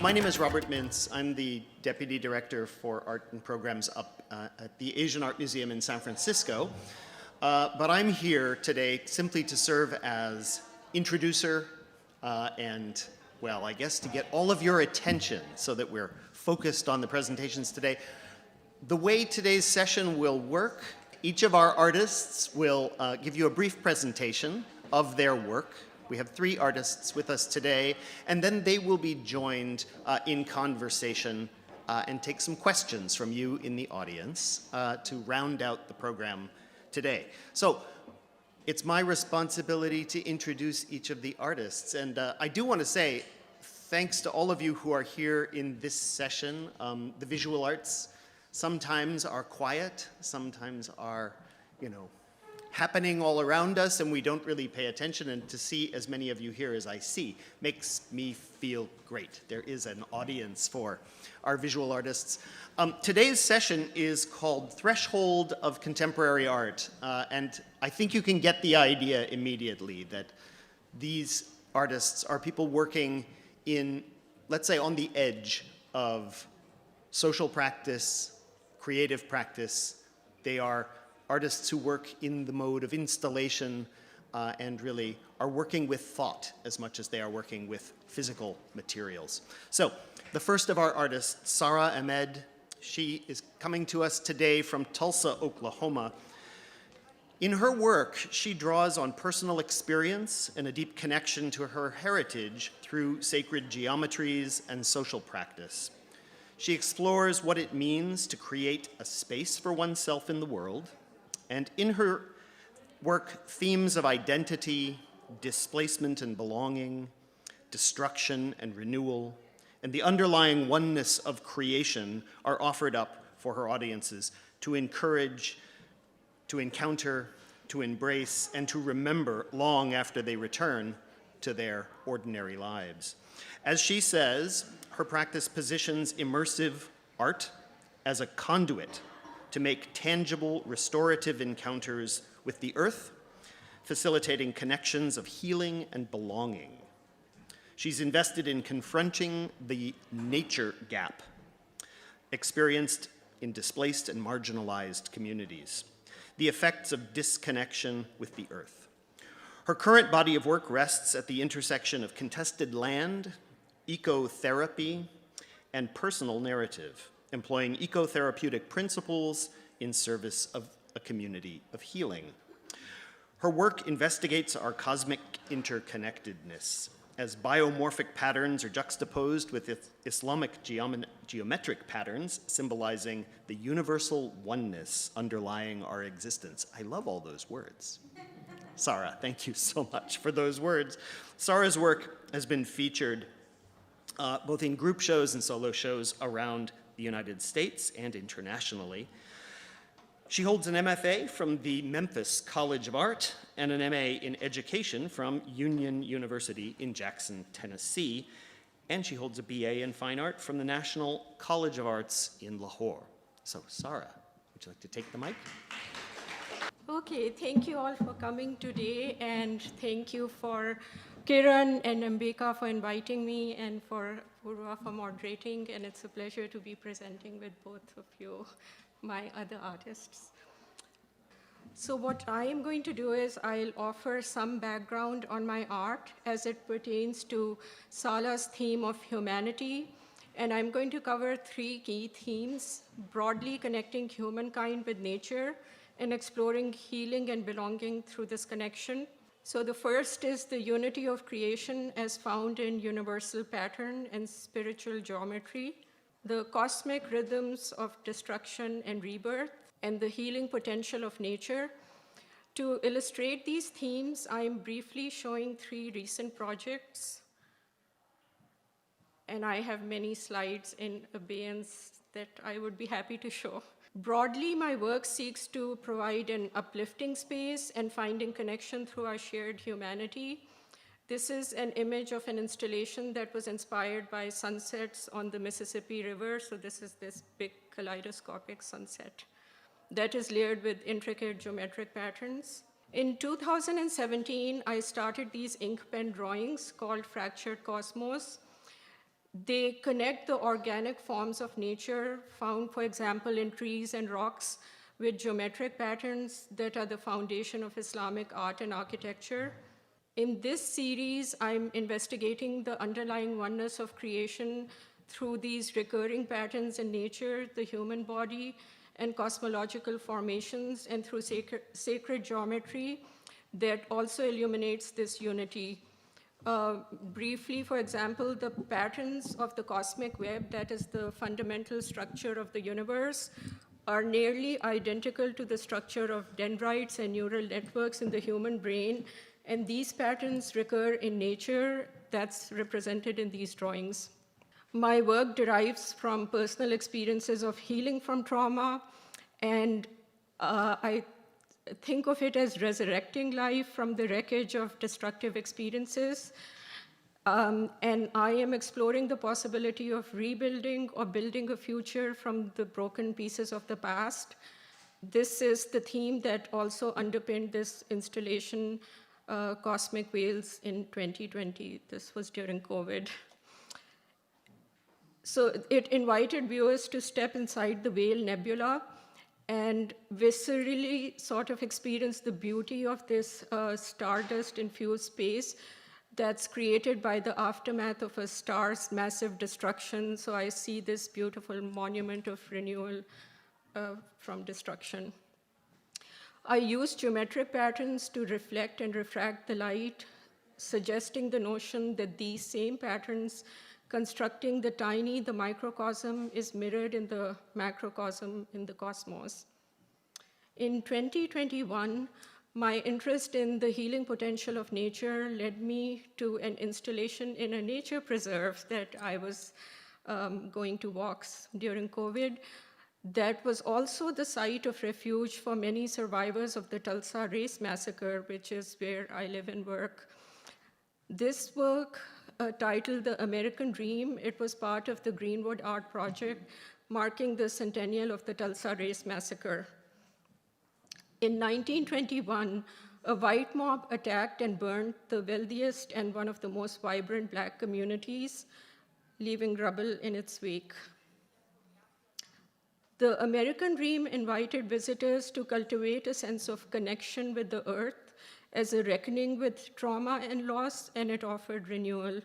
My name is Robert Mintz. I'm the Deputy Director for Art and Programs up at the Asian Art Museum in San Francisco. But I'm here today simply to serve as introducer and, well, I guess to get all of your attention so that we're focused on the presentations today. The way today's session will work, each of our artists will give you a brief presentation of their work. We have 3 artists with us today, and then they will be joined in conversation and take some questions from you in the audience to round out the program today. So it's my responsibility to introduce each of the artists, and I do want to say thanks to all of you who are here in this session. The visual arts sometimes are quiet, sometimes are, happening all around us, and we don't really pay attention, and to see as many of you here as I see makes me feel great. There is an audience for our visual artists. Today's session is called Threshold of Contemporary Art, and I think you can get the idea immediately that these artists are people working in, let's say, on the edge of social practice, creative practice. They are artists who work in the mode of installation and really are working with thought as much as they are working with physical materials. So the first of our artists, Sarah Ahmed, she is coming to us today from Tulsa, Oklahoma. In her work, she draws on personal experience and a deep connection to her heritage through sacred geometries and social practice. She explores what it means to create a space for oneself in the world. And in her work, themes of identity, displacement and belonging, destruction and renewal, and the underlying oneness of creation are offered up for her audiences to encourage, to encounter, to embrace, and to remember long after they return to their ordinary lives. As she says, her practice positions immersive art as a conduit to make tangible, restorative encounters with the earth, facilitating connections of healing and belonging. She's invested in confronting the nature gap experienced in displaced and marginalized communities, the effects of disconnection with the earth. Her current body of work rests at the intersection of contested land, ecotherapy, and personal narrative, employing ecotherapeutic principles in service of a community of healing. Her work investigates our cosmic interconnectedness as biomorphic patterns are juxtaposed with Islamic geometric patterns symbolizing the universal oneness underlying our existence. I love all those words. Sarah, thank you so much for those words. Sarah's work has been featured both in group shows and solo shows around the United States and internationally. She holds an MFA from the Memphis College of Art and an MA in Education from Union University in Jackson, Tennessee, and she holds a BA in Fine Art from the National College of Arts in Lahore. So, Sarah, would you like to take the mic? Okay, thank you all for coming today, and thank you for Kiran and Ambika for inviting me, and for Apoorva for moderating, and it's a pleasure to be presenting with both of you, my other artists. So what I am going to do is I'll offer some background on my art as it pertains to Sala's theme of humanity, and I'm going to cover 3 key themes: broadly connecting humankind with nature and exploring healing and belonging through this connection. So the first is the unity of creation as found in universal pattern and spiritual geometry, the cosmic rhythms of destruction and rebirth, and the healing potential of nature. To illustrate these themes, I am briefly showing 3 recent projects, and I have many slides in abeyance that I would be happy to show. Broadly, my work seeks to provide an uplifting space and finding connection through our shared humanity. This is an image of an installation that was inspired by sunsets on the Mississippi River. So this is this big kaleidoscopic sunset that is layered with intricate geometric patterns. In 2017, I started these ink pen drawings called Fractured Cosmos. They connect the organic forms of nature found, for example, in trees and rocks with geometric patterns that are the foundation of Islamic art and architecture. In this series, I'm investigating the underlying oneness of creation through these recurring patterns in nature, the human body, and cosmological formations, and through sacred geometry that also illuminates this unity. Briefly, for example, the patterns of the cosmic web, that is the fundamental structure of the universe, are nearly identical to the structure of dendrites and neural networks in the human brain, and these patterns recur in nature. That's represented in these drawings. My work derives from personal experiences of healing from trauma, and I think of it as resurrecting life from the wreckage of destructive experiences. And I am exploring the possibility of rebuilding or building a future from the broken pieces of the past. This is the theme that also underpinned this installation, Cosmic Whales, in 2020. This was during COVID. So it invited viewers to step inside the Whale Nebula and viscerally sort of experience the beauty of this stardust-infused space that's created by the aftermath of a star's massive destruction. So I see this beautiful monument of renewal from destruction. I use geometric patterns to reflect and refract the light, suggesting the notion that these same patterns constructing the tiny, the microcosm, is mirrored in the macrocosm in the cosmos. In 2021, my interest in the healing potential of nature led me to an installation in a nature preserve that I was going to walks during COVID. That was also the site of refuge for many survivors of the Tulsa Race Massacre, which is where I live and work. This work, titled The American Dream, it was part of the Greenwood Art Project, marking the centennial of the Tulsa Race Massacre. In 1921, a white mob attacked and burned the wealthiest and one of the most vibrant Black communities, leaving rubble in its wake. The American Dream invited visitors to cultivate a sense of connection with the earth as a reckoning with trauma and loss, and it offered renewal.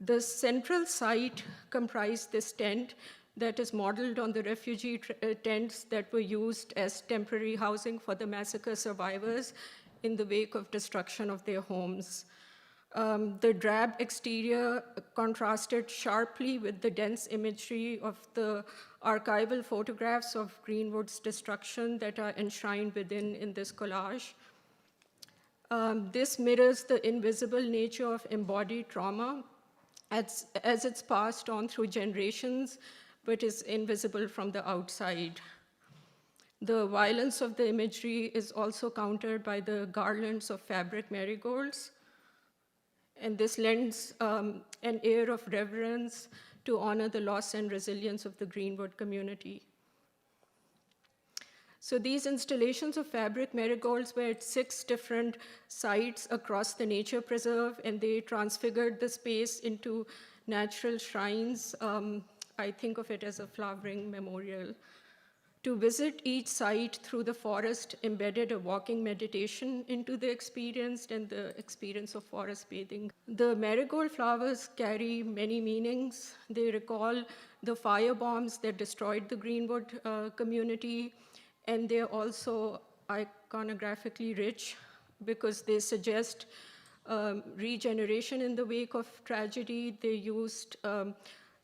The central site comprised this tent that is modeled on the refugee tents that were used as temporary housing for the massacre survivors in the wake of destruction of their homes. The drab exterior contrasted sharply with the dense imagery of the archival photographs of Greenwood's destruction that are enshrined within in this collage. This mirrors the invisible nature of embodied trauma as it's passed on through generations, but is invisible from the outside. The violence of the imagery is also countered by the garlands of fabric marigolds, and this lends an air of reverence to honor the loss and resilience of the Greenwood community. So these installations of fabric marigolds were at 6 different sites across the nature preserve, and they transfigured the space into natural shrines. I think of it as a flowering memorial. To visit each site through the forest embedded a walking meditation into the experience and the experience of forest bathing. The marigold flowers carry many meanings. They recall the fire bombs that destroyed the Greenwood community, and they're also iconographically rich because they suggest regeneration in the wake of tragedy. They used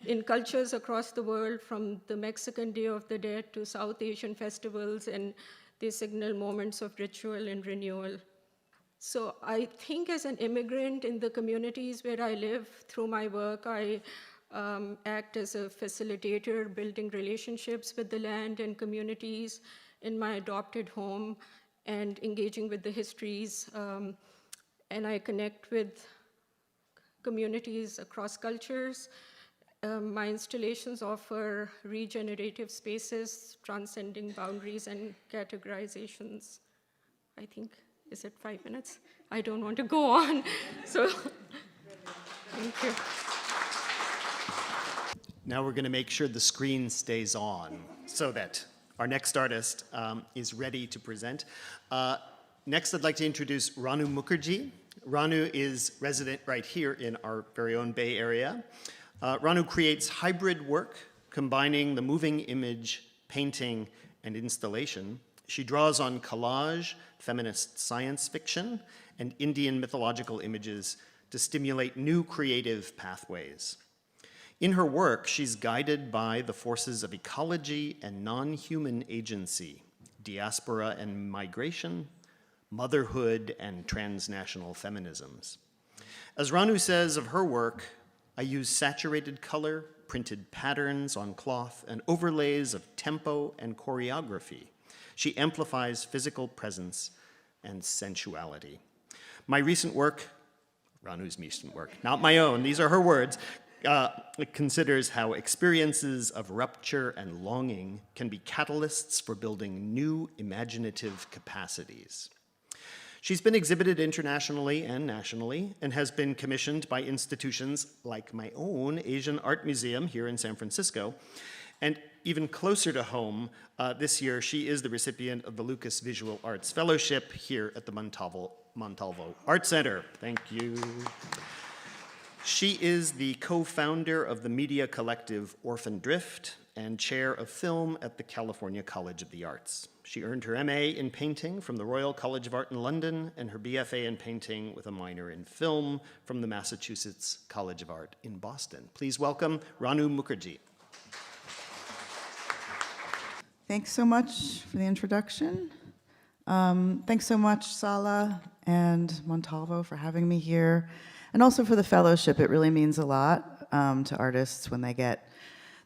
in cultures across the world, from the Mexican Day of the Dead to South Asian festivals, and they signal moments of ritual and renewal. So I think as an immigrant in the communities where I live, through my work, I act as a facilitator, building relationships with the land and communities in my adopted home and engaging with the histories. And I connect with communities across cultures. My installations offer regenerative spaces, transcending boundaries and categorizations. I think, is it 5 minutes? I don't want to go on, so thank you. Now we're going to make sure the screen stays on so that our next artist is ready to present. Next, I'd like to introduce Ranu Mukherjee. Ranu is resident right here in our very own Bay Area. Ranu creates hybrid work combining the moving image, painting, and installation. She draws on collage, feminist science fiction, and Indian mythological images to stimulate new creative pathways. In her work, she's guided by the forces of ecology and non-human agency, diaspora and migration, motherhood and transnational feminisms. As Ranu says of her work, I use saturated color, printed patterns on cloth, and overlays of tempo and choreography. She amplifies physical presence and sensuality. My recent work, Ranu's recent work, not my own, these are her words, it considers how experiences of rupture and longing can be catalysts for building new imaginative capacities. She's been exhibited internationally and nationally and has been commissioned by institutions like my own Asian Art Museum here in San Francisco. And even closer to home, this year she is the recipient of the Lucas Visual Arts Fellowship here at the Montalvo Art Center. Thank you. She is the co-founder of the media collective Orphan Drift and chair of film at the California College of the Arts. She earned her MA in painting from the Royal College of Art in London and her BFA in painting with a minor in film from the Massachusetts College of Art in Boston. Please welcome Ranu Mukherjee. Thanks so much for the introduction. Thanks so much, Sala and Montalvo, for having me here. And also for the fellowship. It really means a lot to artists when they get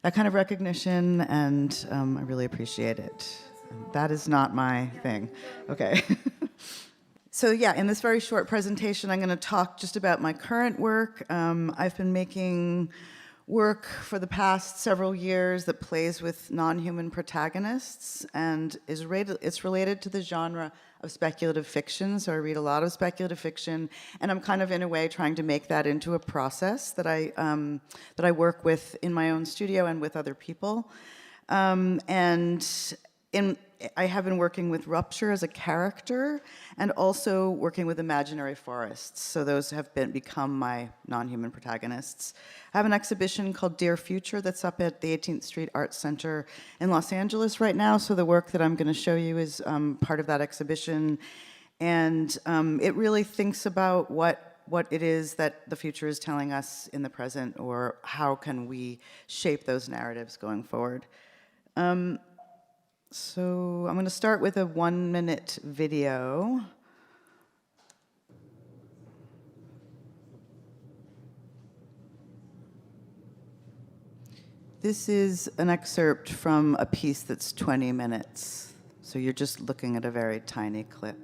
that kind of recognition, and I really appreciate it. And that is not my thing. Okay. So yeah, in this very short presentation, I'm going to talk just about my current work. I've been making work for the past several years that plays with non-human protagonists, and it's related to the genre of speculative fiction. So I read a lot of speculative fiction, and I'm kind of in a way trying to make that into a process that I work with in my own studio and with other people. I have been working with rupture as a character and also working with imaginary forests. So those have become my non-human protagonists. I have an exhibition called Dear Future that's up at the 18th Street Arts Center in Los Angeles right now. So the work that I'm going to show you is part of that exhibition. And it really thinks about what it is that the future is telling us in the present, or how can we shape those narratives going forward. So I'm going to start with a 1-minute video. This is an excerpt from a piece that's 20 minutes. So you're just looking at a very tiny clip.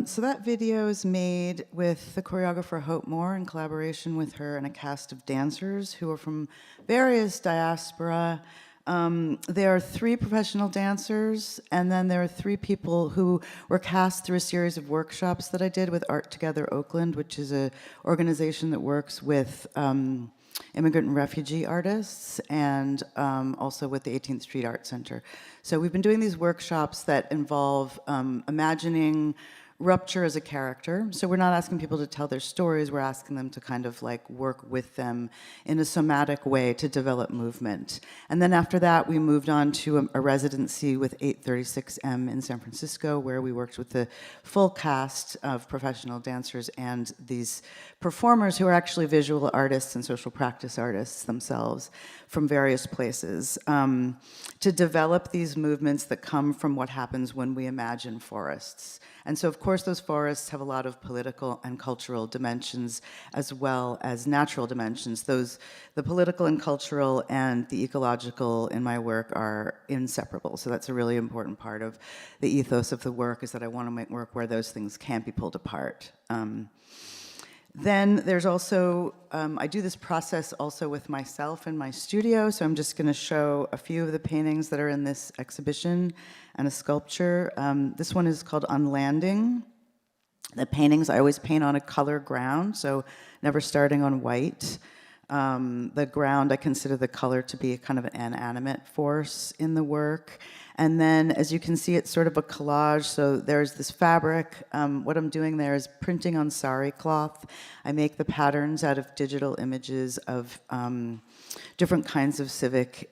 So that video is made with the choreographer Hope Moore in collaboration with her and a cast of dancers who are from various diaspora. There are 3 professional dancers, and then there are 3 people who were cast through a series of workshops that I did with Art Together Oakland, which is an organization that works with immigrant and refugee artists, and also with the 18th Street Art Center. So we've been doing these workshops that involve imagining rupture as a character. So we're not asking people to tell their stories, we're asking them to kind of like work with them in a somatic way to develop movement. And then after that, we moved on to a residency with 836M in San Francisco, where we worked with the full cast of professional dancers and these performers who are actually visual artists and social practice artists themselves from various places, to develop these movements that come from what happens when we imagine forests. And so, of course, course, those forests have a lot of political and cultural dimensions as well as natural dimensions. The political and cultural and the ecological in my work are inseparable. So that's a really important part of the ethos of the work, is that I want to make work where those things can't be pulled apart. Then there's also, I do this process also with myself in my studio, so I'm just going to show a few of the paintings that are in this exhibition and a sculpture. This one is called On Landing. The paintings, I always paint on a color ground, so never starting on white. The ground, I consider the color to be a kind of an inanimate force in the work. And then, as you can see, it's sort of a collage. So there's this fabric. What I'm doing there is printing on sari cloth. I make the patterns out of digital images of different kinds of civic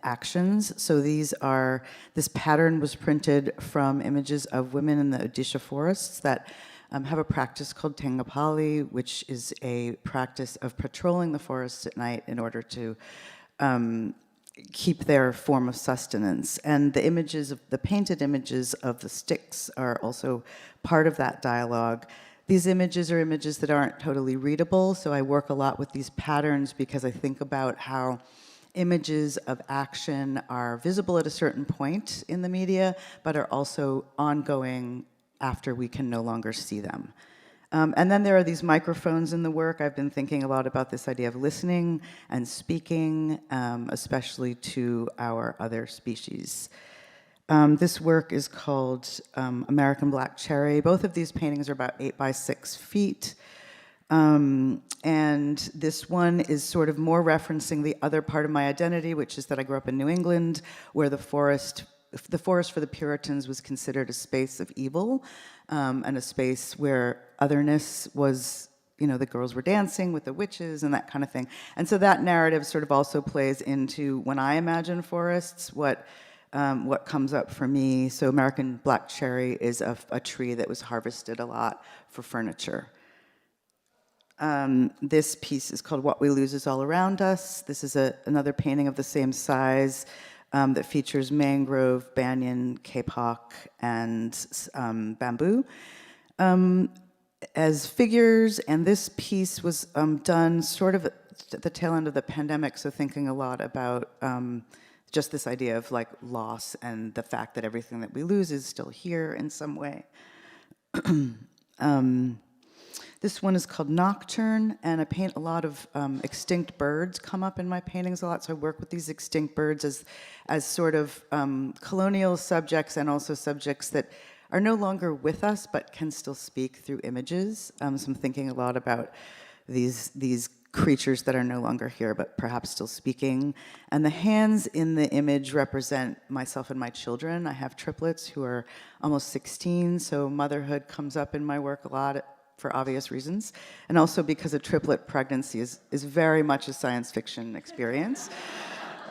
actions. So this pattern was printed from images of women in the Odisha forests that have a practice called Tengapali, which is a practice of patrolling the forests at night in order to keep their form of sustenance. And the painted images of the sticks are also part of that dialogue. These images are images that aren't totally readable, so I work a lot with these patterns because I think about how images of action are visible at a certain point in the media, but are also ongoing after we can no longer see them. And then there are these microphones in the work. I've been thinking a lot about this idea of listening and speaking, especially to our other species. This work is called American Black Cherry. Both of these paintings are about 8 by 6 feet. And this one is sort of more referencing the other part of my identity, which is that I grew up in New England, where the forest for the Puritans was considered a space of evil, and a space where otherness was, the girls were dancing with the witches and that kind of thing. And so that narrative sort of also plays into, when I imagine forests, what comes up for me. So American Black Cherry is a tree that was harvested a lot for furniture. This piece is called What We Lose Is All Around Us. This is another painting of the same size that features mangrove, banyan, kapok, and bamboo as figures. And this piece was done sort of at the tail end of the pandemic, so thinking a lot about just this idea of like loss and the fact that everything that we lose is still here in some way. This one is called Nocturne, and I paint a lot of extinct birds come up in my paintings a lot, so I work with these extinct birds as sort of colonial subjects and also subjects that are no longer with us but can still speak through images. So I'm thinking a lot about these creatures that are no longer here but perhaps still speaking. And the hands in the image represent myself and my children. I have triplets who are almost 16, so motherhood comes up in my work a lot, for obvious reasons, and also because a triplet pregnancy is very much a science fiction experience.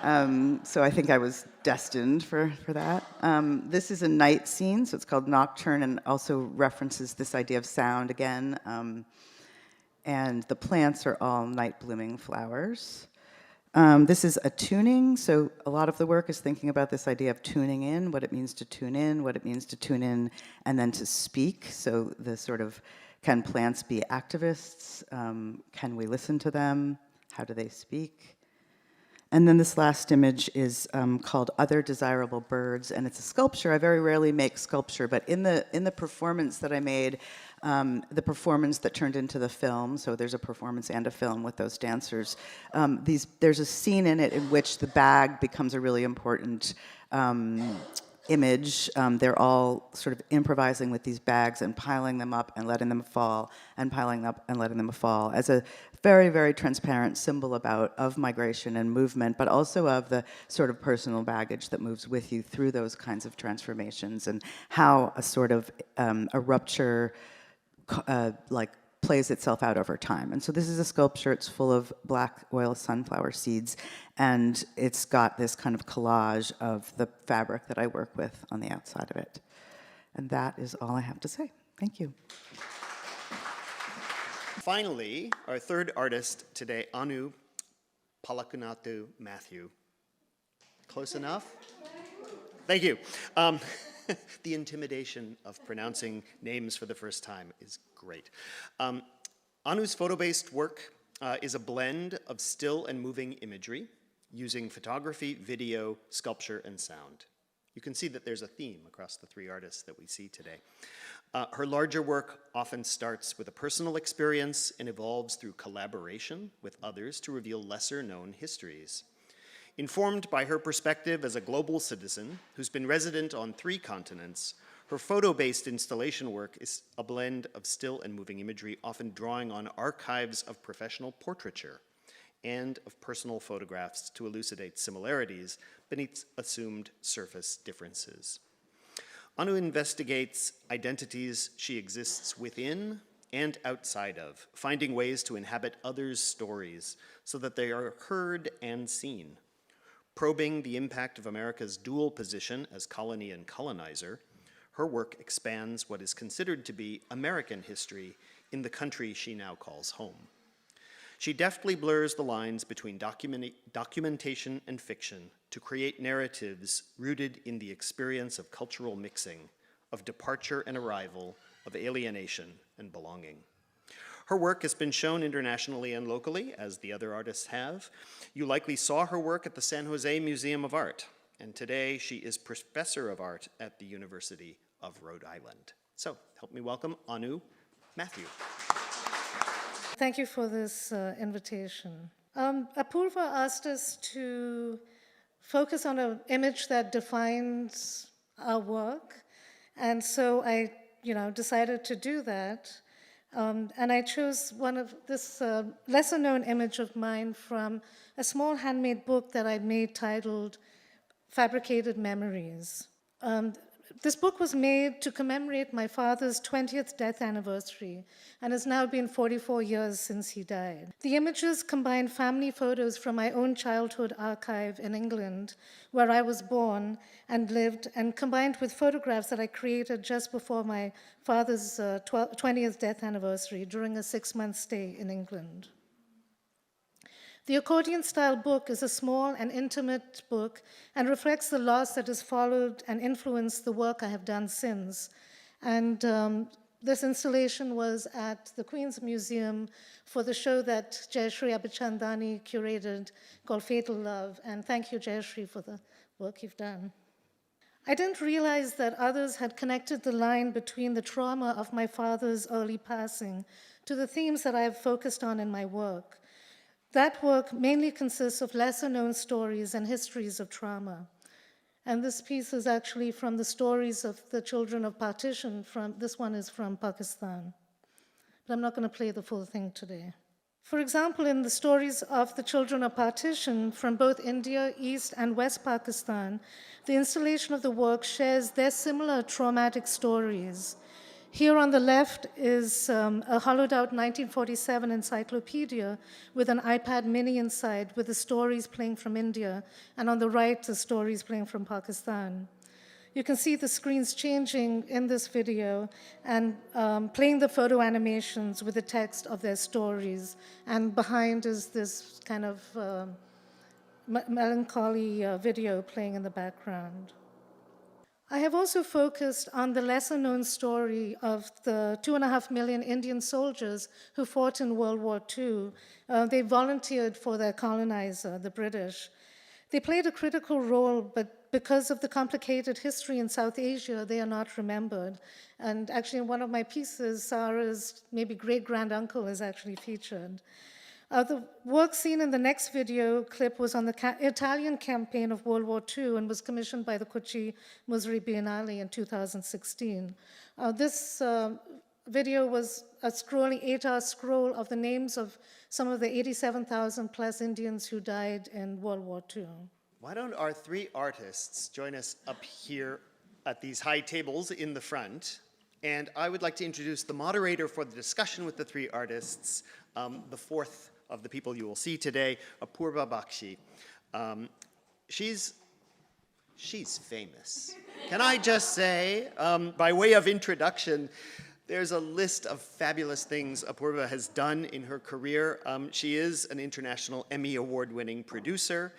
So I think I was destined for that. This is a night scene, so it's called Nocturne, and also references this idea of sound again. And the plants are all night blooming flowers. This is a tuning, so a lot of the work is thinking about this idea of tuning in, what it means to tune in, what it means to tune in, and then to speak. So the sort of, can plants be activists? Can we listen to them? How do they speak? And then this last image is called Other Desirable Birds, and it's a sculpture. I very rarely make sculpture, but in the performance that I made, the performance that turned into the film, so there's a performance and a film with those dancers, there's a scene in it in which the bag becomes a really important image. They're all sort of improvising with these bags and piling them up and letting them fall, and piling up and letting them fall, as a very, very transparent symbol of migration and movement, but also of the sort of personal baggage that moves with you through those kinds of transformations, and how a sort of a rupture plays itself out over time. And so this is a sculpture. It's full of black oil sunflower seeds, and it's got this kind of collage of the fabric that I work with on the outside of it. And that is all I have to say. Thank you. Finally, our third artist today, Annu, Palakunnathu, Mathew. Close enough? Thank you. The intimidation of pronouncing names for the first time is great. Annu's photo-based work is a blend of still and moving imagery using photography, video, sculpture, and sound. You can see that there's a theme across the three artists that we see today. Her larger work often starts with a personal experience and evolves through collaboration with others to reveal lesser-known histories. Informed by her perspective as a global citizen who's been resident on 3 continents, her photo-based installation work is a blend of still and moving imagery, often drawing on archives of professional portraiture and of personal photographs to elucidate similarities beneath assumed surface differences. Annu investigates identities she exists within and outside of, finding ways to inhabit others' stories so that they are heard and seen. Probing the impact of America's dual position as colony and colonizer, her work expands what is considered to be American history in the country she now calls home. She deftly blurs the lines between documentation and fiction to create narratives rooted in the experience of cultural mixing, of departure and arrival, of alienation and belonging. Her work has been shown internationally and locally, as the other artists have. You likely saw her work at the San Jose Museum of Art, and today she is Professor of Art at the University of Rhode Island. So, help me welcome Annu Mathew. Thank you for this invitation. Apoorva asked us to focus on an image that defines our work, and so I, decided to do that. And I chose one of this lesser-known image of mine from a small handmade book that I made titled Fabricated Memories. This book was made to commemorate my father's 20th death anniversary and has now been 44 years since he died. The images combine family photos from my own childhood archive in England, where I was born and lived, and combined with photographs that I created just before my father's 20th death anniversary during a 6-month stay in England. The accordion-style book is a small and intimate book and reflects the loss that has followed and influenced the work I have done since. And this installation was at the Queen's Museum for the show that Jayashree Abichandani curated called Fatal Love. And thank you, Jayashree, for the work you've done. I didn't realize that others had connected the line between the trauma of my father's early passing to the themes that I have focused on in my work. That work mainly consists of lesser-known stories and histories of trauma. And this piece is actually from the stories of the children of partition. This one is from Pakistan. But I'm not going to play the full thing today. For example, in the stories of the children of partition from both India, East, and West Pakistan, the installation of the work shares their similar traumatic stories. Here on the left is a hollowed-out 1947 encyclopedia with an iPad mini inside with the stories playing from India, and on the right, the stories playing from Pakistan. You can see the screens changing in this video and playing the photo animations with the text of their stories, and behind is this kind of melancholy video playing in the background. I have also focused on the lesser-known story of the 2.5 million Indian soldiers who fought in World War II. They volunteered for their colonizer, the British. They played a critical role, but because of the complicated history in South Asia, they are not remembered. And actually, in one of my pieces, Sarah's maybe great-granduncle is actually featured. The work seen in the next video clip was on the Italian campaign of World War II and was commissioned by the Kochi Mukherjee Biennale in 2016. This video was a scrolling 8-hour scroll of the names of some of the 87,000 plus Indians who died in World War II. Why don't our 3 artists join us up here at these high tables in the front? And I would like to introduce the moderator for the discussion with the 3 artists, the 4th of the people you will see today, Apoorva Bakshi. She's famous. Can I just say, by way of introduction, there's a list of fabulous things Apoorva has done in her career. She is an international Emmy Award-winning producer.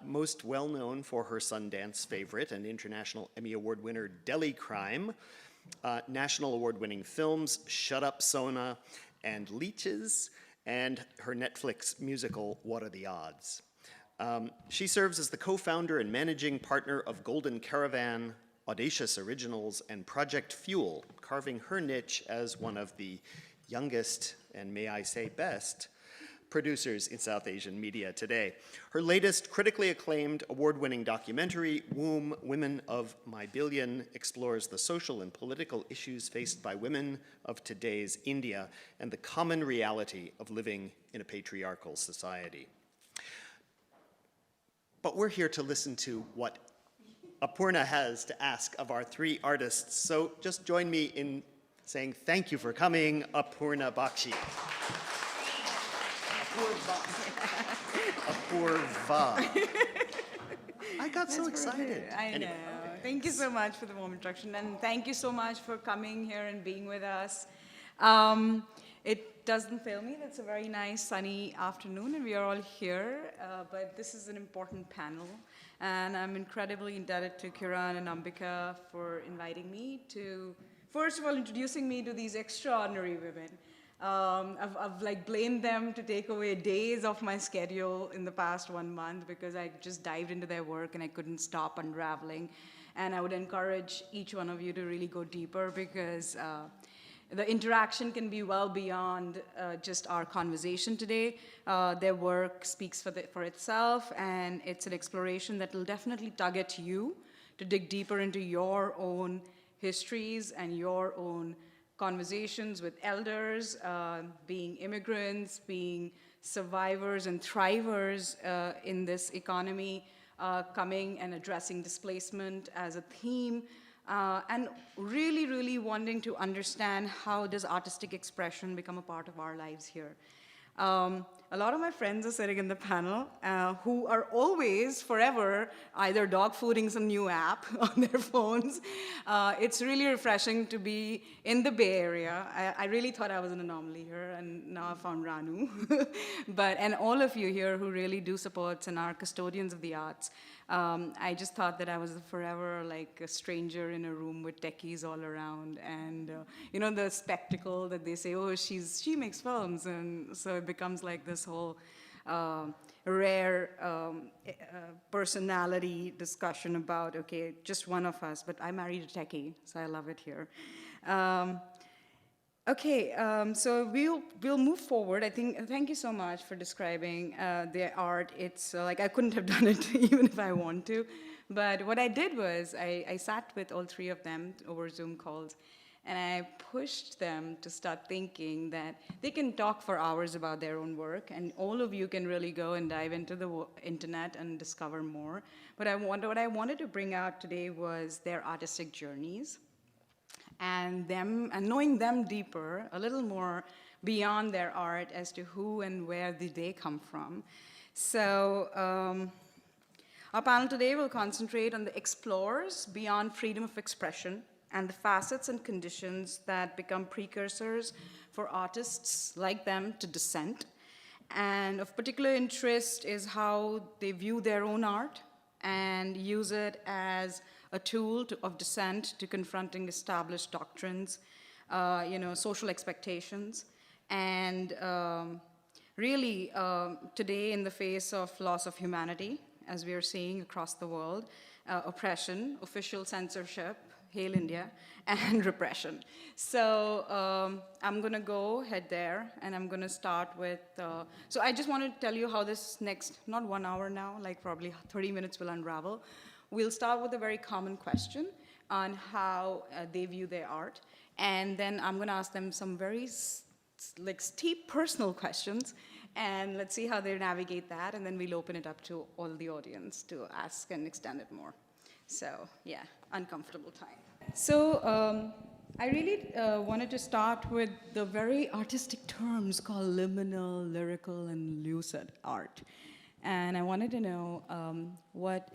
most well known for her Sundance favorite and International Emmy Award winner Delhi Crime, national award-winning films Shut Up Sona and Leeches, and her Netflix musical What Are the Odds? She serves as the co-founder and managing partner of Golden Caravan, Audacious Originals, and Project Fuel, carving her niche as one of the youngest, and may I say best, producers in South Asian media today. Her latest critically acclaimed award-winning documentary, Womb, Women of My Billion, explores the social and political issues faced by women of today's India and the common reality of living in a patriarchal society. But we're here to listen to what Apoorva has to ask of our three artists. So just join me in saying thank you for coming, Apoorva Bakshi. Apoorva. I got so excited. I know. Anyway. Thank you so much for the warm introduction, and thank you so much for coming here and being with us. It doesn't fail me that it's a very nice sunny afternoon and we are all here, but this is an important panel, and I'm incredibly indebted to Kiran and Ambika for inviting me to, first of all, introducing me to these extraordinary women. I've like blamed them to take away days of my schedule in the past 1 month because I just dived into their work and I couldn't stop unraveling. And I would encourage each one of you to really go deeper because the interaction can be well beyond just our conversation today. Their work speaks for itself, and it's an exploration that will definitely tug at you to dig deeper into your own histories and your own conversations with elders, being immigrants, being survivors and thrivers in this economy, coming and addressing displacement as a theme, and really, really wanting to understand how does artistic expression become a part of our lives here. A lot of my friends are sitting in the panel who are always, forever, either dog fooding some new app on their phones. It's really refreshing to be in the Bay Area. I really thought I was an anomaly here, and now I found Ranu. And all of you here who really do support and are custodians of the arts. I just thought that I was forever like a stranger in a room with techies all around, and you know, the spectacle that they say, oh, she makes films, and so it becomes like this whole rare personality discussion about, okay, just one of us, but I married a techie, so I love it here. So we'll move forward. I think, thank you so much for describing the art. It's like I couldn't have done it even if I want to. But what I did was I sat with all three of them over Zoom calls, and I pushed them to start thinking that they can talk for hours about their own work, and all of you can really go and dive into the internet and discover more. But what I wanted to bring out today was their artistic journeys, and knowing them deeper, a little more beyond their art as to who and where did they come from. So our panel today will concentrate on the explorers beyond freedom of expression and the facets and conditions that become precursors for artists like them to dissent. And of particular interest is how they view their own art and use it as a tool of dissent to confronting established doctrines, social expectations, and really today in the face of loss of humanity, as we are seeing across the world, oppression, official censorship, hail India, and repression. So I'm gonna go ahead there, and I'm gonna start with, so I just want to tell you how this next, not 1 hour now, like probably 30 minutes will unravel. We'll start with a very common question on how they view their art, and then I'm gonna ask them some very steep personal questions, and let's see how they navigate that, and then we'll open it up to all the audience to ask and extend it more. So yeah, uncomfortable time. So I really wanted to start with the very artistic terms called liminal, lyrical, and lucid art. And I wanted to know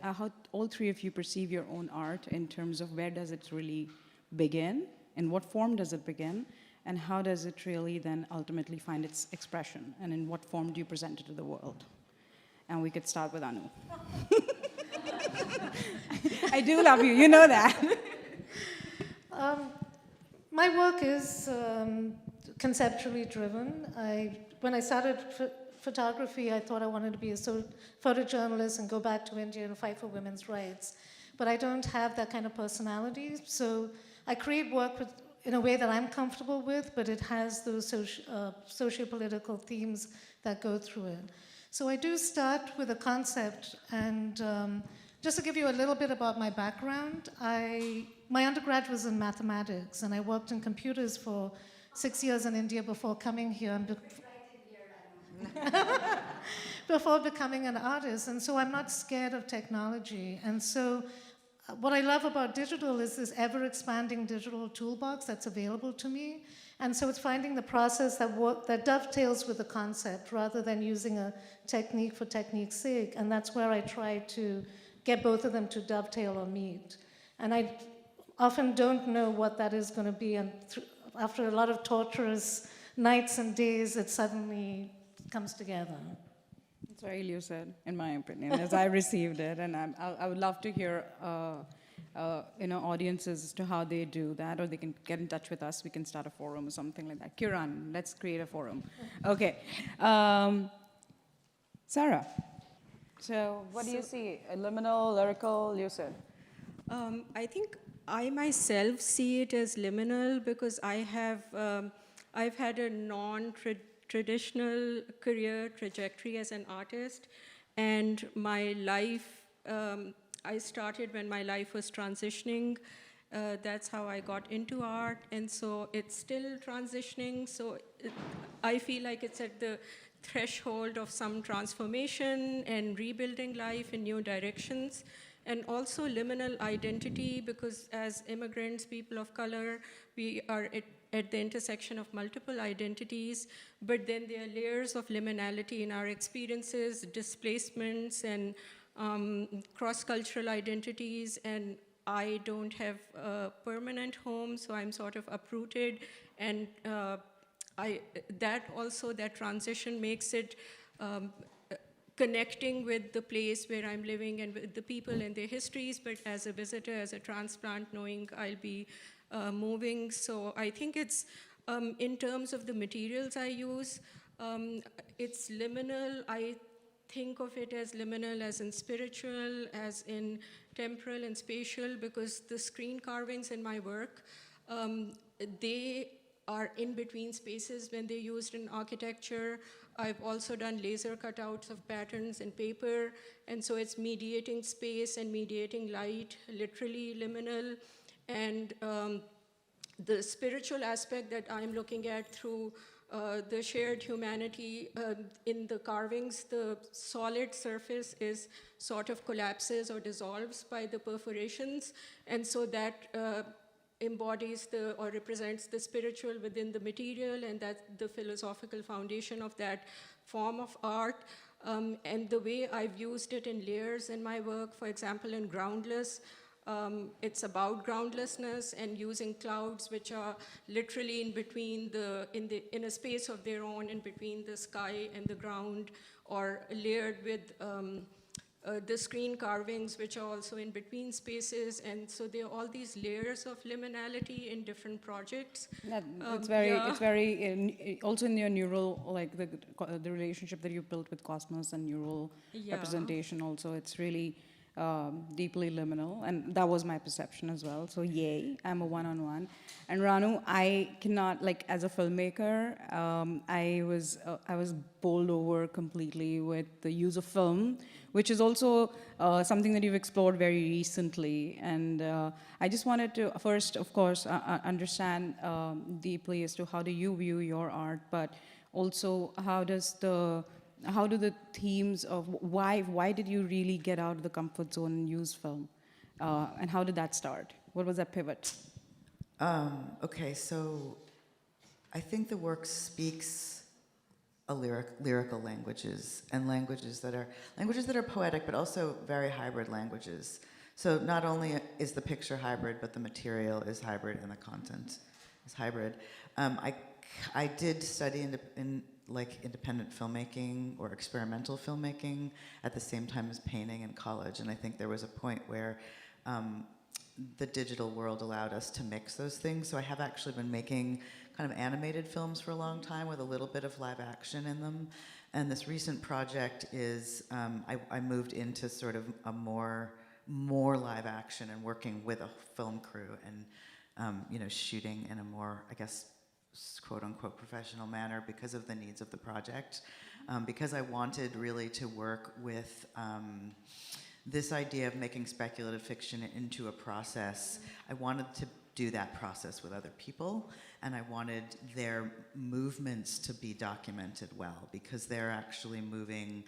how all three of you perceive your own art in terms of where does it really begin, in what form does it begin, and how does it really then ultimately find its expression, and in what form do you present it to the world? and we could start with Annu. I do love you, you know that. My work is conceptually driven. When I started photography, I thought I wanted to be a photojournalist and go back to India and fight for women's rights. But I don't have that kind of personality, so I create work in a way that I'm comfortable with, but it has those socio-political themes that go through it. So I do start with a concept, and just to give you a little bit about my background, my undergrad was in mathematics, and I worked in computers for 6 years in India before coming here. Before becoming an artist, and so I'm not scared of technology. And so what I love about digital is this ever-expanding digital toolbox that's available to me. And so it's finding the process that dovetails with the concept rather than using a technique for technique's sake. And that's where I try to get both of them to dovetail or meet. And I often don't know what that is going to be. And after a lot of torturous nights and days, it suddenly comes together. It's very lucid, in my opinion, as I received it, and I would love to hear, audiences as to how they do that, or they can get in touch with us. We can start a forum or something like that. Kiran, let's create a forum. Okay, Sarah. So, what do you see? Liminal, lyrical, lucid. I think I myself see it as liminal because I've had a non-traditional career trajectory as an artist, and my life, I started when my life was transitioning. That's how I got into art, and so it's still transitioning, so I feel like it's at the threshold of some transformation and rebuilding life in new directions. And also liminal identity, because as immigrants, people of color, we are at the intersection of multiple identities, but then there are layers of liminality in our experiences, displacements, and cross-cultural identities, and I don't have a permanent home, so I'm sort of uprooted, and that transition makes it connecting with the place where I'm living and with the people and their histories, but as a visitor, as a transplant, knowing I'll be moving. So I think it's, in terms of the materials I use, it's liminal. I think of it as liminal, as in spiritual, as in temporal and spatial, because the screen carvings in my work, they are in between spaces when they're used in architecture. I've also done laser cutouts of patterns in paper, and so it's mediating space and mediating light, literally liminal. And the spiritual aspect that I'm looking at through the shared humanity in the carvings, the solid surface is sort of collapses or dissolves by the perforations, and so that embodies or represents the spiritual within the material, and that's the philosophical foundation of that form of art. And the way I've used it in layers in my work, for example, in Groundless, it's about groundlessness and using clouds which are literally in between in a space of their own, in between the sky and the ground, or layered with the screen carvings, which are also in between spaces, and so there are all these layers of liminality in different projects. It's very also in your neural, like the relationship that you built with Cosmos and neural representation. Also, it's really deeply liminal, and that was my perception as well. So yay, I'm a one-on-one. And Ranu, I cannot, like, as a filmmaker, I was bowled over completely with the use of film, which is also something that you've explored very recently. And I just wanted to first, of course, understand deeply as to how do you view your art, but also how do the themes of why did you really get out of the comfort zone and use film? And how did that start? What was that pivot? Okay, so I think the work speaks lyrical languages, and languages that are poetic, but also very hybrid languages. So not only is the picture hybrid, but the material is hybrid and the content is hybrid. I I did study in like independent filmmaking or experimental filmmaking at the same time as painting in college, and I think there was a point where the digital world allowed us to mix those things. So I have actually been making kind of animated films for a long time with a little bit of live action in them. And this recent project is, I moved into sort of a more live action and working with a film crew and, you know, shooting in a more, I guess, quote unquote professional manner because of the needs of the project. Because I wanted really to work with this idea of making speculative fiction into a process. I wanted to do that process with other people, and I wanted their movements to be documented well, because they're actually moving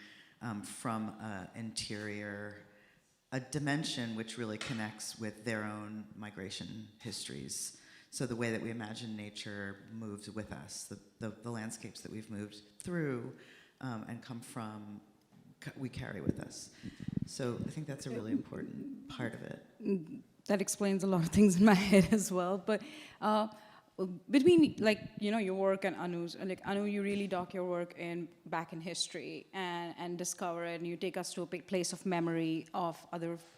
from an interior, a dimension which really connects with their own migration histories. So the way that we imagine nature moves with us, the landscapes that we've moved through and come from, we carry with us. So I think that's a really important part of it. That explains a lot of things in my head as well. But between, like, you know, your work and Annu's, like Annu, you really dock your work back in history and discover it, and you take us to a big place of memory of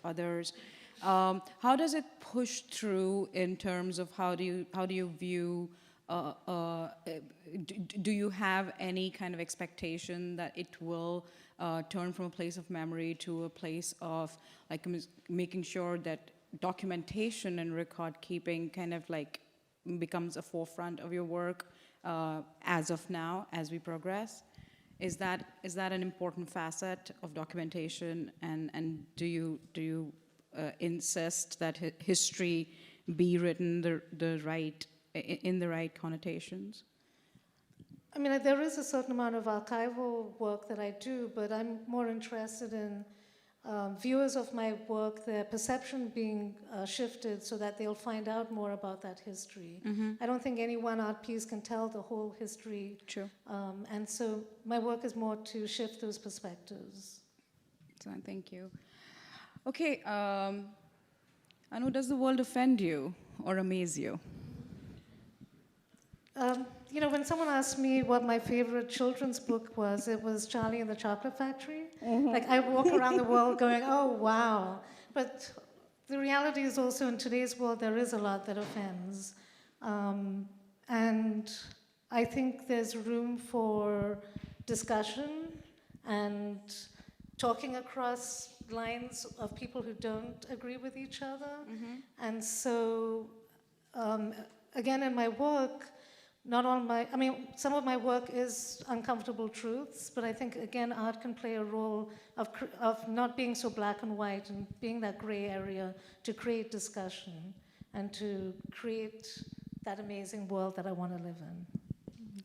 others. How does it push through in terms of how do you view? Do you have any kind of expectation that it will turn from a place of memory to a place of like making sure that documentation and record keeping kind of like becomes a forefront of your work as of now, as we progress? Is that an important facet of documentation, and do you insist that history be written in the right connotations? I mean, there is a certain amount of archival work that I do, but I'm more interested in viewers of my work, their perception being shifted so that they'll find out more about that history. Mm-hmm. I don't think any one art piece can tell the whole history. True. And so my work is more to shift those perspectives. Excellent, thank you. Okay, Annu, does the world offend you or amaze you? You know, when someone asked me what my favorite children's book was, it was Charlie and the Chocolate Factory. Mm-hmm. Like, I walk around the world going, oh, wow. But the reality is also in today's world, there is a lot that offends. And I think there's room for discussion and talking across lines of people who don't agree with each other. Mm-hmm. And so, again, in my work, some of my work is uncomfortable truths, but I think, again, art can play a role of not being so black and white and being that gray area to create discussion and to create that amazing world that I want to live in.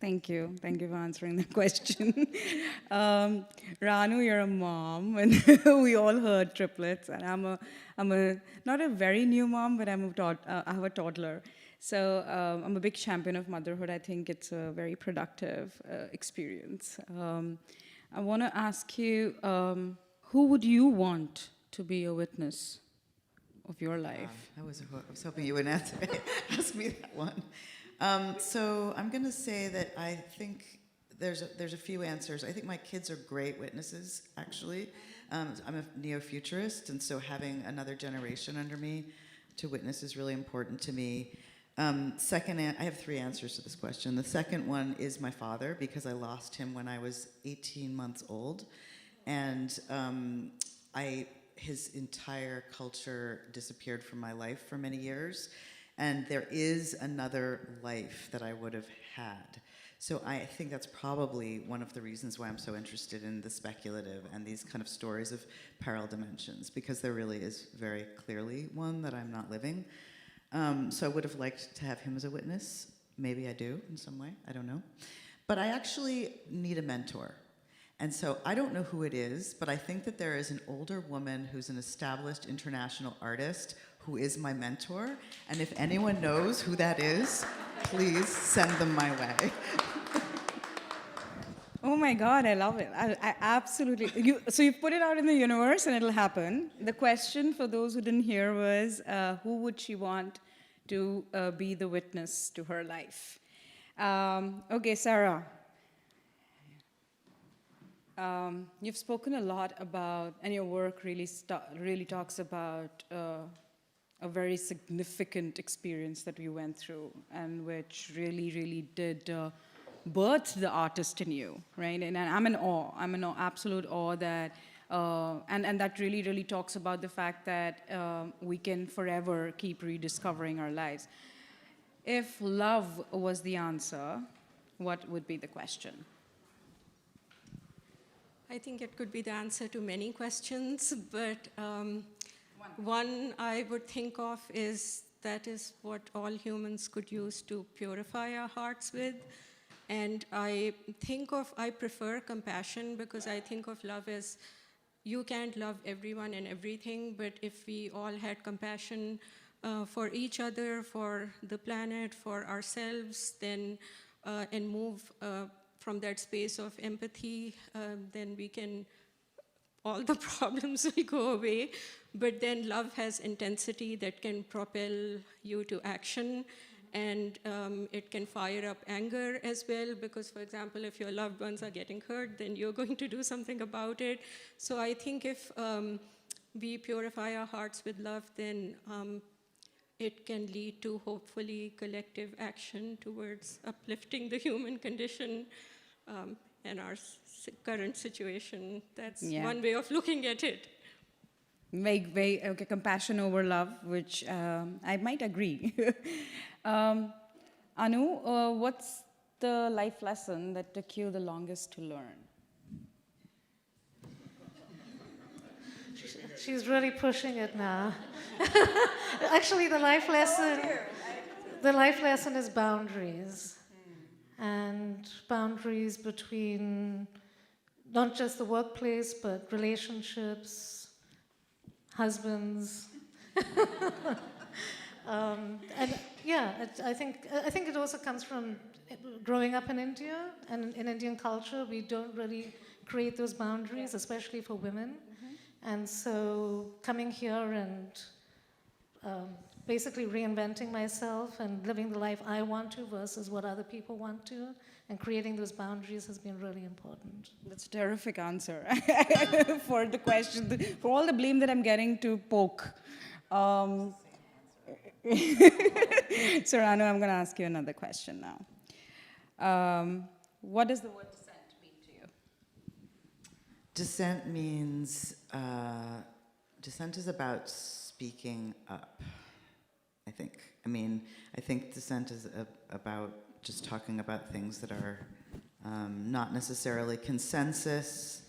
Thank you. Thank you for answering the question. Ranu, you're a mom, and we all heard triplets, and I'm a not a very new mom, but I have a toddler. So I'm a big champion of motherhood. I think it's a very productive experience. I want to ask you, who would you want to be a witness of your life? I was hoping you would ask me that one. So I'm going to say that I think there's a few answers. I think my kids are great witnesses, actually. I'm a neo-futurist, and so having another generation under me to witness is really important to me. Second, I have three answers to this question. The second one is my father, because I lost him when I was 18 months old, and his entire culture disappeared from my life for many years, and there is another life that I would have had. So I think that's probably one of the reasons why I'm so interested in the speculative and these kind of stories of parallel dimensions, because there really is very clearly one that I'm not living. So I would have liked to have him as a witness. Maybe I do in some way, I don't know. But I actually need a mentor. And so I don't know who it is, but I think that there is an older woman who's an established international artist who is my mentor. And if anyone knows who that is, please send them my way. Oh my God, I love it. I absolutely. So you put it out in the universe and it'll happen. The question for those who didn't hear was, who would she want to be the witness to her life? Okay, Sarah. You've spoken a lot about, and your work really talks about a very significant experience that you went through, and which really did birth the artist in you, right? And I'm in awe. I'm in absolute awe that, and that really talks about the fact that we can forever keep rediscovering our lives. If love was the answer, what would be the question? I think it could be the answer to many questions, but one I would think of is that is what all humans could use to purify our hearts with. And I prefer compassion, because I think of love as you can't love everyone and everything, but if we all had compassion for each other, for the planet, for ourselves, then and move from that space of empathy, then all the problems will go away. But then love has intensity that can propel you to action, and it can fire up anger as well, because, for example, if your loved ones are getting hurt, then you're going to do something about it. So I think if we purify our hearts with love, then it can lead to, hopefully, collective action towards uplifting the human condition and our current situation. That's one way of looking at it. Okay, compassion over love, which I might agree. Anu, what's the life lesson that took you the longest to learn? She's really pushing it now. Actually, the life lesson is boundaries. And boundaries between not just the workplace, but relationships, husbands. And yeah, I think it also comes from growing up in India, and in Indian culture, we don't really create those boundaries, especially for women. And so coming here and basically reinventing myself and living the life I want to versus what other people want to, and creating those boundaries has been really important. That's a terrific answer for the question, for all the blame that I'm getting to poke. So Ranu, I'm going to ask you another question now. What does the word dissent mean to you? Dissent means, dissent is about speaking up, I think. I think dissent is about just talking about things that are not necessarily consensus,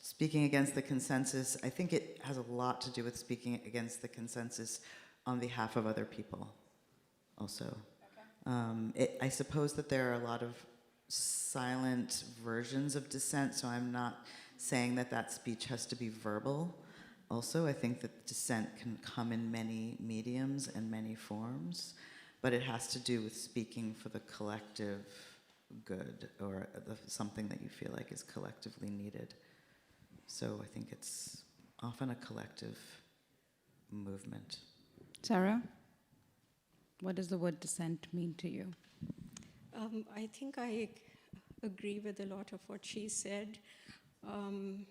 speaking against the consensus. I think it has a lot to do with speaking against the consensus on behalf of other people also. Okay. I suppose that there are a lot of silent versions of dissent, so I'm not saying that speech has to be verbal. Also, I think that dissent can come in many mediums and many forms, but it has to do with speaking for the collective good, or something that you feel like is collectively needed. So I think it's often a collective movement. Sarah, what does the word dissent mean to you? I think I agree with a lot of what she said, and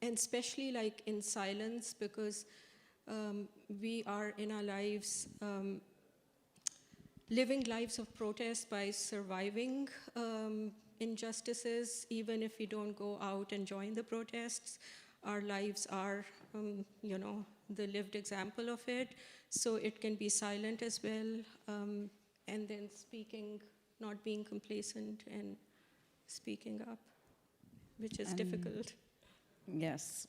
especially like in silence, because we are in our lives living lives of protest by surviving injustices. Even if we don't go out and join the protests, our lives are, the lived example of it. So it can be silent as well, and then speaking, not being complacent, and speaking up, which is difficult. Yes,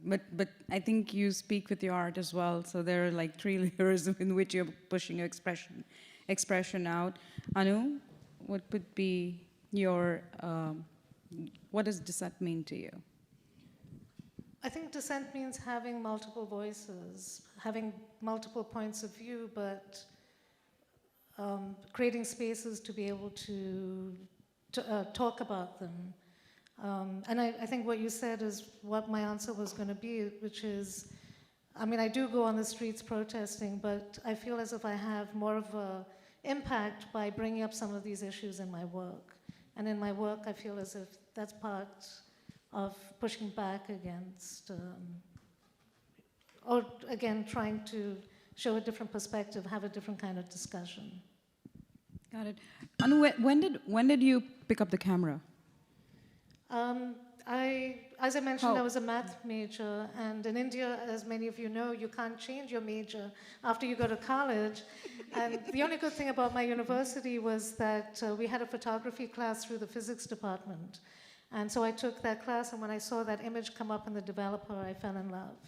but I think you speak with your art as well. So there are like 3 layers in which you're pushing your expression out. Anu, what would be your, what does dissent mean to you? I think dissent means having multiple voices, having multiple points of view, but creating spaces to be able to talk about them. And I think what you said is what my answer was going to be, which is, I do go on the streets protesting, but I feel as if I have more of a impact by bringing up some of these issues in my work. And in my work, I feel as if that's part of pushing back against, or again, trying to show a different perspective, have a different kind of discussion. Got it. Annu, when did you pick up the camera? As I mentioned, How? I was a math major, and in India, as many of you know, you can't change your major after you go to college. And the only good thing about my university was that we had a photography class through the physics department. And so I took that class, and when I saw that image come up in the developer, I fell in love.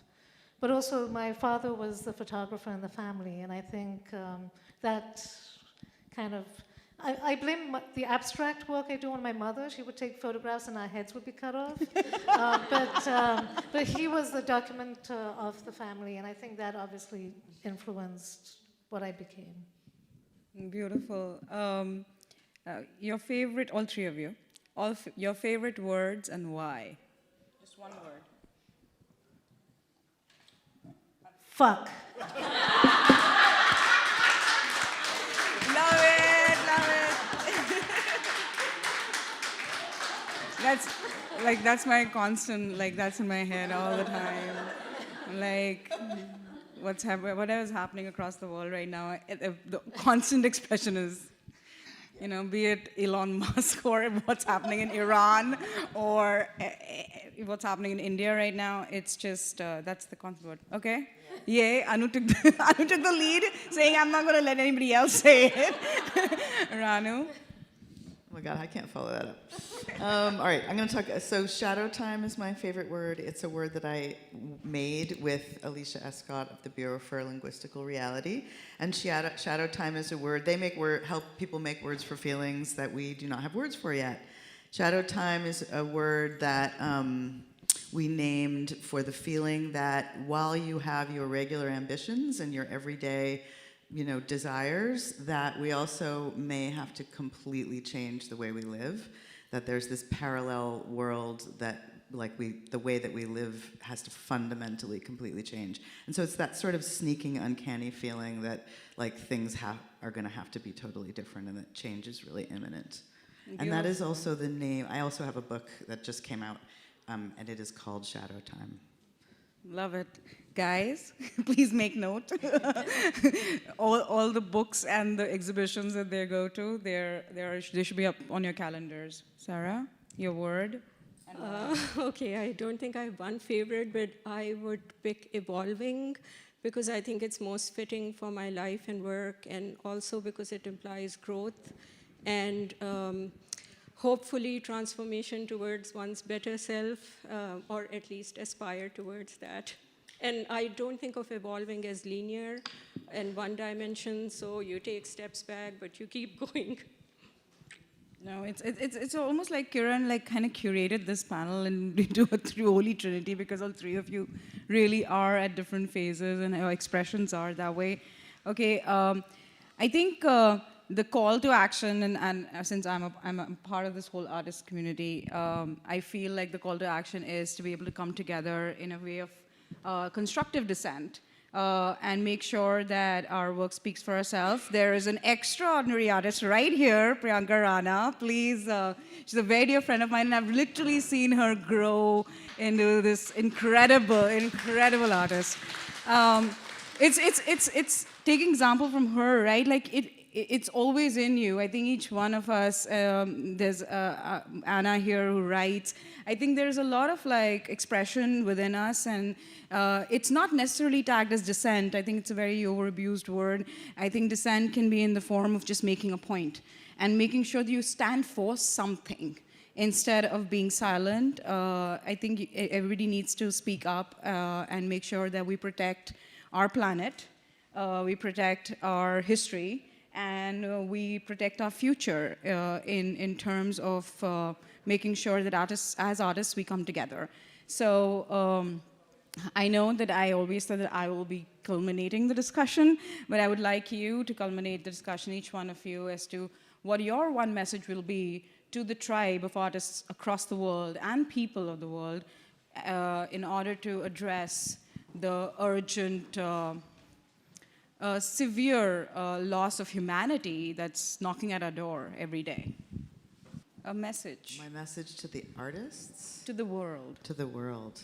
But also, my father was the photographer in the family, and I think that kind of, I blame the abstract work I do on my mother. She would take photographs and our heads would be cut off. But he was the documenter of the family, and I think that obviously influenced what I became. Beautiful. Your favorite, all three of you, your favorite words and why? Just one word. Fuck. Love it, love it. That's my constant, that's in my head all the time. Whatever's happening across the world right now, the constant expression is, be it Elon Musk or what's happening in Iran or what's happening in India right now. It's just, that's the constant word. Okay? Yay, Annu took the lead, saying I'm not going to let anybody else say it. Ranu? Oh my God, I can't follow that up. All right, I'm going to talk. So, shadow time is my favorite word. It's a word that I made with Alicia Escott of the Bureau for Linguistical Reality. And shadow time is a word. They help people make words for feelings that we do not have words for yet. Shadow time is a word that we named for the feeling that while you have your regular ambitions and your everyday desires, that we also may have to completely change the way we live, that there's this parallel world that the way that we live has to fundamentally completely change. And so it's that sort of sneaking, uncanny feeling that things are going to have to be totally different and that change is really imminent. Beautiful. And that is also the name. I also have a book that just came out, and it is called Shadow Time. Love it. Guys, please make note. all the books and the exhibitions that they go to, they should be up on your calendars. Sarah, your word? Okay, I don't think I have one favorite, but I would pick evolving because I think it's most fitting for my life and work, and also because it implies growth and hopefully transformation towards one's better self, or at least aspire towards that. And I don't think of evolving as linear and one dimension, so you take steps back, but you keep going. No, it's almost like Kiran kind of curated this panel into a holy trinity, because all three of you really are at different phases and your expressions are that way. Okay, I think the call to action, and since I'm a part of this whole artist community, I feel like the call to action is to be able to come together in a way of constructive dissent and make sure that our work speaks for ourselves. There is an extraordinary artist right here, Priyanka Rana. Please, she's a very dear friend of mine, and I've literally seen her grow into this incredible artist. It's taking example from her, right? It's always in you. I think each one of us, there's Anna here who writes. I think there's a lot of expression within us, and it's not necessarily tagged as dissent. I think it's a very overabused word. I think dissent can be in the form of just making a point and making sure that you stand for something instead of being silent. I think everybody needs to speak up and make sure that we protect our planet, we protect our history, and we protect our future in terms of making sure that as artists, we come together. So I know that I always said that I will be culminating the discussion, but I would like you to culminate the discussion, each one of you, as to what your one message will be to the tribe of artists across the world and people of the world in order to address the urgent severe loss of humanity that's knocking at our door every day. A message My message to the artists? to the world. To the world.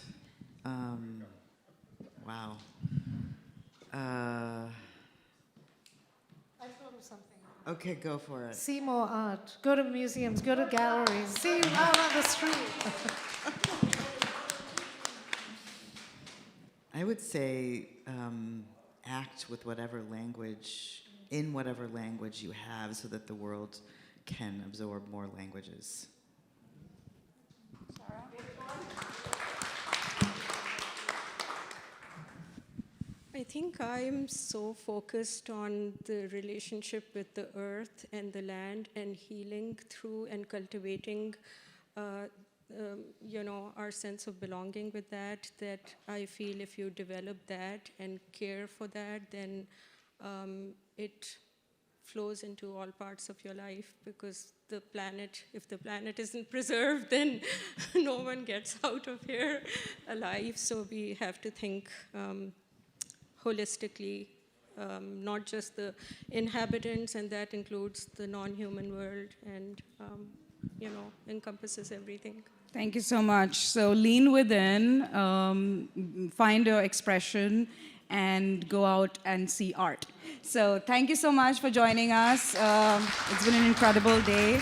Wow. I thought of something. Okay, go for it. See more art. Go to museums. Go to galleries. See out on the street. I would say act with whatever language, in whatever language you have, so that the world can absorb more languages. I think I'm so focused on the relationship with the earth and the land and healing through and cultivating, our sense of belonging with that I feel if you develop that and care for that, then it flows into all parts of your life, because if the planet isn't preserved, then no one gets out of here alive. So we have to think holistically, not just the inhabitants, and that includes the non-human world, and encompasses everything. Thank you so much. So lean within, find your expression, and go out and see art. So thank you so much for joining us. It's been an incredible day.